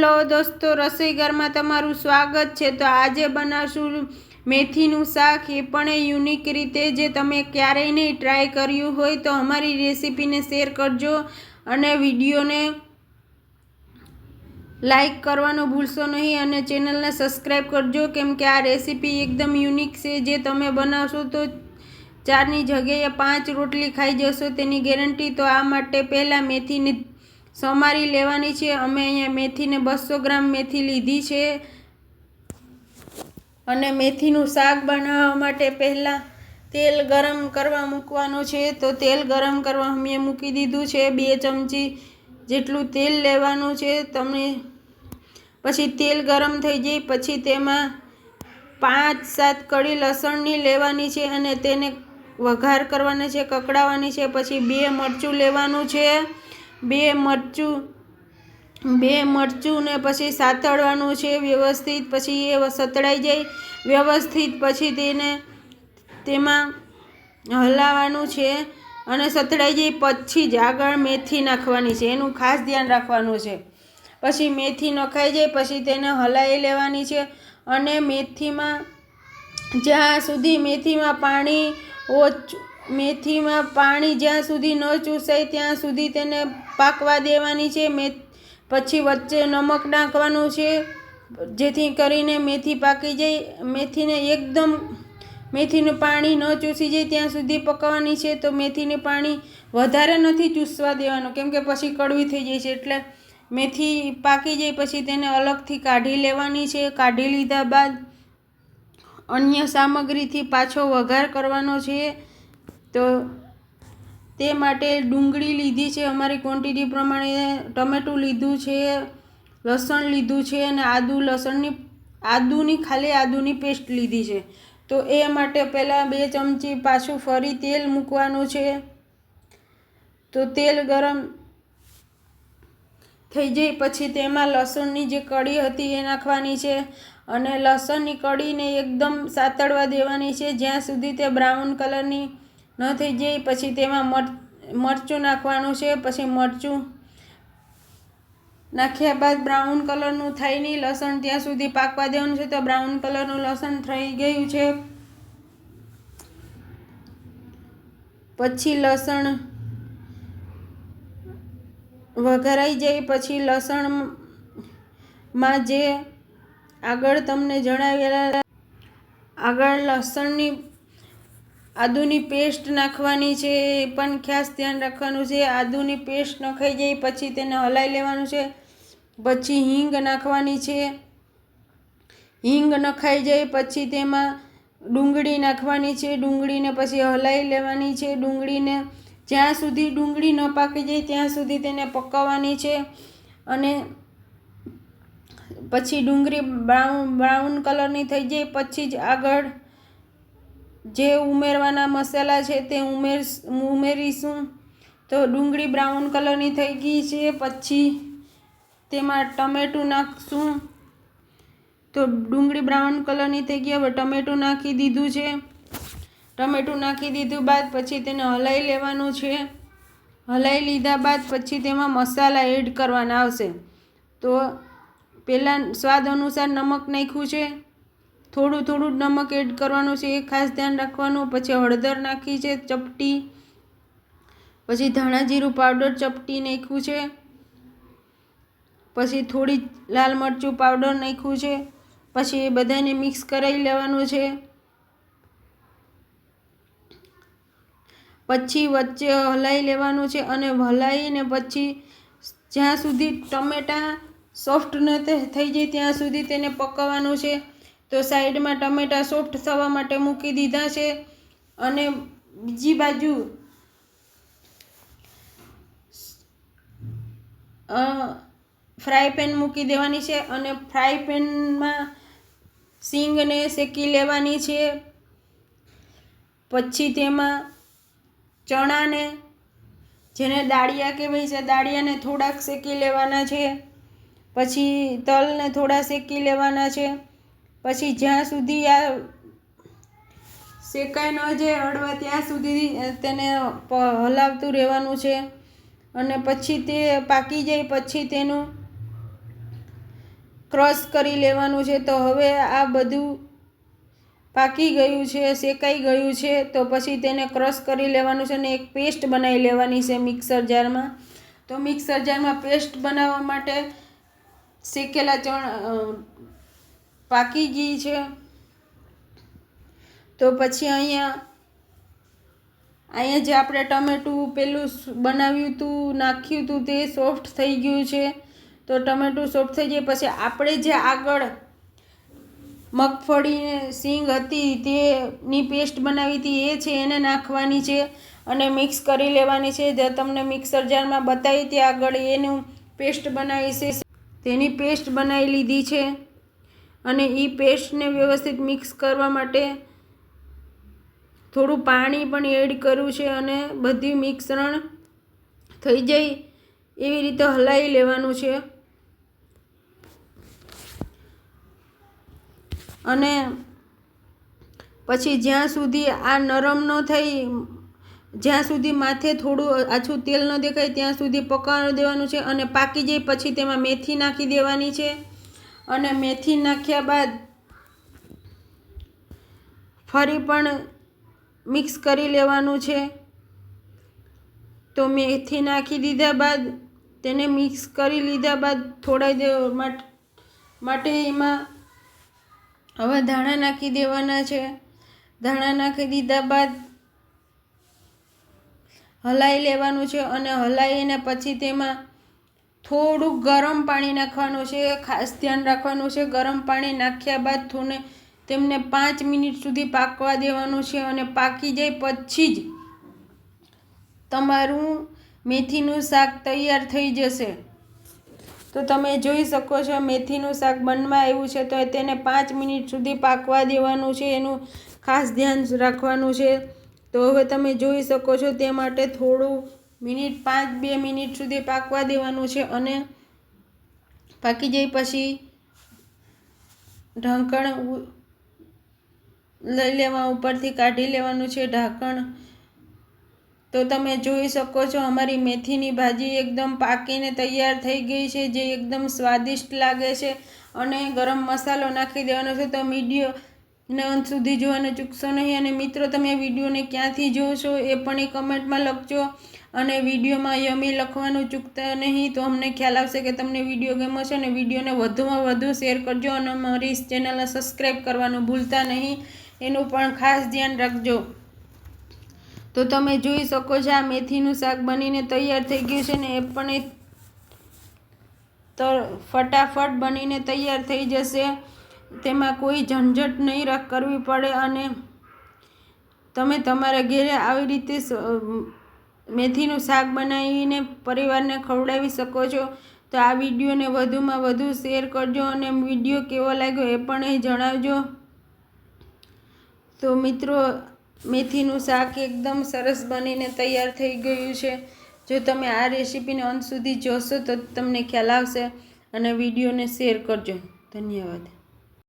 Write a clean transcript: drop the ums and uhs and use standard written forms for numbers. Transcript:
Hello દોસ્તો, રસોઈઘરમાં તમારું સ્વાગત છે। તો આજે બનાવશું મેથીનું શાક, એ પણ યુનિક રીતે, જે તમે ક્યારેય નહીં ટ્રાય કર્યું હોય તો અમારી રેસીપીને શેર કરજો અને વિડીયોને લાઈક કરવાનું ભૂલશો નહીં અને ચેનલને સબસ્ક્રાઈબ કરજો, કેમ કે આ રેસીપી એકદમ યુનિક છે। જે તમે બનાવશો તો 4ની જગ્યાએ 5 રોટલી ખાઈ જશો તેની ગેરંટી। તો આ માટે પહેલાં મેથીને સમારી લેવાની છે। અમે અહીંયા મેથીને 200 ગ્રામ મેથી લીધી છે અને મેથીનું શાક બનાવવા માટે પહેલાં તેલ ગરમ કરવા મૂકવાનું છે। તો તેલ ગરમ કરવા અમે મૂકી દીધું છે। 2 ચમચી જેટલું તેલ લેવાનું છે તમે। પછી તેલ ગરમ થઈ જાય પછી તેમાં 5-7 કળી લસણની લેવાની છે અને તેને વઘાર કરવાની છે, કકડાવવાની છે। પછી 2 મરચું લેવાનું છે, 2 મરચું ને પછી સાતળવાનું છે વ્યવસ્થિત। પછી એ સતળાઈ જાય વ્યવસ્થિત પછી તેમાં હલાવવાનું છે અને સતળાઈ જાય પછી જ આગળ મેથી નાખવાની છે, એનું ખાસ ધ્યાન રાખવાનું છે। પછી મેથી નખાઈ જાય પછી તેને હલાવી લેવાની છે અને મેથીમાં જ્યાં સુધી મેથીમાં પાણી જ્યાં સુધી ન ચૂસાય ત્યાં સુધી તેને પાકવા દેવાની છે। પછી વચ્ચે નમક નાખવાનું છે જેથી કરીને મેથી પાકી જાય। મેથીનું પાણી ન ચૂસી જાય ત્યાં સુધી પકાવવાની છે। તો મેથીનું પાણી વધારે નથી ચૂસવા દેવાનું, કેમ કે પછી કડવી થઈ જાય છે, એટલે મેથી પાકી જાય પછી તેને અલગથી કાઢી લેવાની છે। કાઢી લીધા બાદ અન્ય સામગ્રીથી પાછો વઘાર કરવાનો છે। તો તે માટે ડુંગળી લીધી છે અમારી ક્વોન્ટિટી પ્રમાણે, ટમેટું લીધું છે, લસણ લીધું છે અને આદુની પેસ્ટ લીધી છે। તો એ માટે પહેલાં 2 ચમચી પાછું ફરી તેલ મૂકવાનું છે। તો તેલ ગરમ થઈ જાય પછી તેમાં લસણની જે કળી હતી એ નાખવાની છે અને લસણની કળીને એકદમ સાતળવા દેવાની છે જ્યાં સુધી તે બ્રાઉન કલરની ન થઈ જાય। પછી તેમાં મરચું નાખવાનું છે। પછી મરચું નાખ્યા બાદ બ્રાઉન કલરનું થાય નહીં લસણ ત્યાં સુધી પાકવા દેવાનું છે। તો બ્રાઉન કલરનું લસણ થઈ ગયું છે પછી લસણ વઘારાઈ જાય પછી લસણમાં જે આગળ તમને જણાવેલા આદુની પેસ્ટ નાખવાની છે, એ પણ ખાસ ધ્યાન રાખવાનું છે। આદુની પેસ્ટ નખાઈ જાય પછી તેને હલાવી લેવાનું છે। પછી હિંગ નાખવાની છે, હિંગ નખાઈ જાય પછી તેમાં ડુંગળી નાખવાની છે, ડુંગળીને પછી હલાવી લેવાની છે। ડુંગળીને જ્યાં સુધી ડુંગળી ન પાકી જાય ત્યાં સુધી તેને પકાવવાની છે અને પછી ડુંગળી બ્રાઉન કલરની થઈ જાય પછી જ આગળ જે ઉમેરવાના મસાલા છે તે ઉમેરીશું। તો ડુંગળી બ્રાઉન કલરની થઈ ગઈ છે પછી તેમાં ટમેટું નાખશું। તો ડુંગળી બ્રાઉન કલરની થઈ ગઈ, હવે ટમેટું નાખી દીધું છે। ટમેટું નાખી દીધું બાદ પછી તેને હલાવી લેવાનું છે। હલાવી લીધા બાદ પછી તેમાં મસાલા એડ કરવાના આવશે। તો પહેલાં સ્વાદ અનુસાર નમક નાખ્યું છે, થોડું નમક એડ કરવાનું છે, એ ખાસ ધ્યાન રાખવાનું। પછી હળદર નાખી છે ચપટી, પછી ધાણા જીરું પાવડર ચપટી નાખ્યું છે, પછી થોડી લાલ મરચું પાવડર નાખ્યું છે। પછી એ બધાને મિક્સ કરાવી લેવાનું છે। પછી વચ્ચે હલાવી લેવાનું છે અને હલાવીને પછી જ્યાં સુધી ટમેટાં સોફ્ટ ન થઈ જાય ત્યાં સુધી તેને પકાવવાનું છે। તો સાઈડમાં ટમેટાં સોફ્ટ થવા માટે મૂકી દીધા છે અને બીજી બાજુ ફ્રાય પેન મૂકી દેવાની છે અને ફ્રાય પેનમાં સિંગને શેકી લેવાની છે। પછી તેમાં ચણાને, જેને દાળિયા કહેવાય છે, દાળિયાને થોડાક શેકી લેવાના છે। પછી તલને થોડા શેકી લેવાના છે। પછી જ્યાં સુધી આ શેકાઈ ન જાય હળવા ત્યાં સુધી તેને હલાવતું રહેવાનું છે અને પછી તે પાકી જાય પછી તેનું ક્રશ કરી લેવાનું છે. તો હવે આ બધું પાકી ગયું છે, શેકાઈ ગયું છે. તો પછી તેને ક્રશ કરી લેવાનું છે અને એક પેસ્ટ બનાવી લેવાની છે મિક્સર જારમાં. તો મિક્સર જારમાં પેસ્ટ બનાવવા માટે શેકેલા ચણા પાકી ગઈ છે. તો પછી અહીંયા જે આપણે ટમેટું પેલું બનાવ્યું હતું, નાખ્યું હતું, તે સોફ્ટ થઈ ગયું છે. તો ટમેટું સોફ્ટ થઈ જાય પછી આપણે જે આગળ મગફળી સિંગ હતી તેની પેસ્ટ બનાવી હતી એ છે એને નાખવાની છે અને મિક્સ કરી લેવાની છે. જે તમને મિક્સર જારમાં બતાવી તે આગળ એનું પેસ્ટ બનાવી છે, તેની પેસ્ટ બનાવી લીધી છે. અને એ પેસ્ટને વ્યવસ્થિત મિક્સ કરવા માટે થોડું પાણી પણ એડ કરવું છે અને બધું મિશ્રણ થઈ જાય એવી રીતે હલાવી લેવાનું છે. અને પછી જ્યાં સુધી આ નરમ ન થઈ, જ્યાં સુધી માથે થોડું આછું તેલ ન દેખાય ત્યાં સુધી પકાવવા દેવાનું છે. અને પાકી જાય પછી તેમાં મેથી નાખી દેવાની છે. અને મેથી નાખ્યા બાદ ફરી પણ મિક્સ કરી લેવાનું છે. તો મેથી નાખી દીધા બાદ તેને મિક્સ કરી લીધા બાદ થોડા દેર માટે એમાં હવે ધાણા નાખી દેવાના છે. ધાણા નાખી દીધા બાદ હલાવી લેવાનું છે. અને હલાવીને પછી તેમાં થોડું ગરમ પાણી નાખવાનું છે. ખાસ ધ્યાન રાખવાનું છે, ગરમ પાણી નાખ્યા બાદ તેમને 5 મિનિટ સુધી પાકવા દેવાનું છે. અને પાકી જાય પછી જ તમારું મેથીનું શાક તૈયાર થઈ જશે. તો તમે જોઈ શકો છો મેથીનું શાક બનવા આવ્યું છે. તો તેને 5 મિનિટ સુધી પાકવા દેવાનું છે, એનું ખાસ ધ્યાન રાખવાનું છે. તો હવે તમે જોઈ શકો છો તે માટે થોડું 2 મિનિટ સુધી પાકવા દેવાનું છે. અને પાકી જાય પછી ઢાંકણ લઈ લેવા, ઉપરથી કાઢી લેવાનું છે ઢાંકણ. તો તમે જોઈ શકો છો અમારી મેથીની ભાજી એકદમ પાકીને તૈયાર થઈ ગઈ છે, જે એકદમ સ્વાદિષ્ટ લાગે છે. અને ગરમ મસાલો નાખી દેવાનો છે. તો વિડીયોને અંત સુધી જોવાનું ચૂકશો નહીં. અને મિત્રો, તમે વિડીયોને ક્યાંથી જોશો એ પણ એ કમેન્ટમાં લખજો. અને વિડીયોમાં યમી લખવાનું ચૂકતા નહીં, તો અમને ખ્યાલ આવશે કે તમને વિડીયો ગમ્યો છે. અને વિડીયોને વધુમાં વધુ શેર કરજો અને અમારી ચેનલને સબસ્ક્રાઈબ કરવાનું ભૂલતા નહીં, એનું પણ ખાસ ધ્યાન રાખજો. તો તમે જોઈ શકો છો આ મેથીનું શાક બનીને તૈયાર થઈ ગયું છે ને એ પણ ફટાફટ બનીને તૈયાર થઈ જશે. તેમાં કોઈ ઝંઝટ નહીં કરવી પડે. અને તમે તમારા ઘરે આવી રીતે મેથીનું શાક બનાવીને પરિવારને ખવડાવી શકો છો. તો આ વિડીયોને વધુમાં વધુ શેર કરજો અને વિડીયો કેવો લાગ્યો એ પણ જણાવજો. તો મિત્રો, મેથીનું શાક એકદમ સરસ બનીને તૈયાર થઈ ગયું છે. જો તમે આ રેસીપીને અંત સુધી જોશો તો તમને ખ્યાલ આવશે. અને વિડીયોને શેર કરજો. ધન્યવાદ.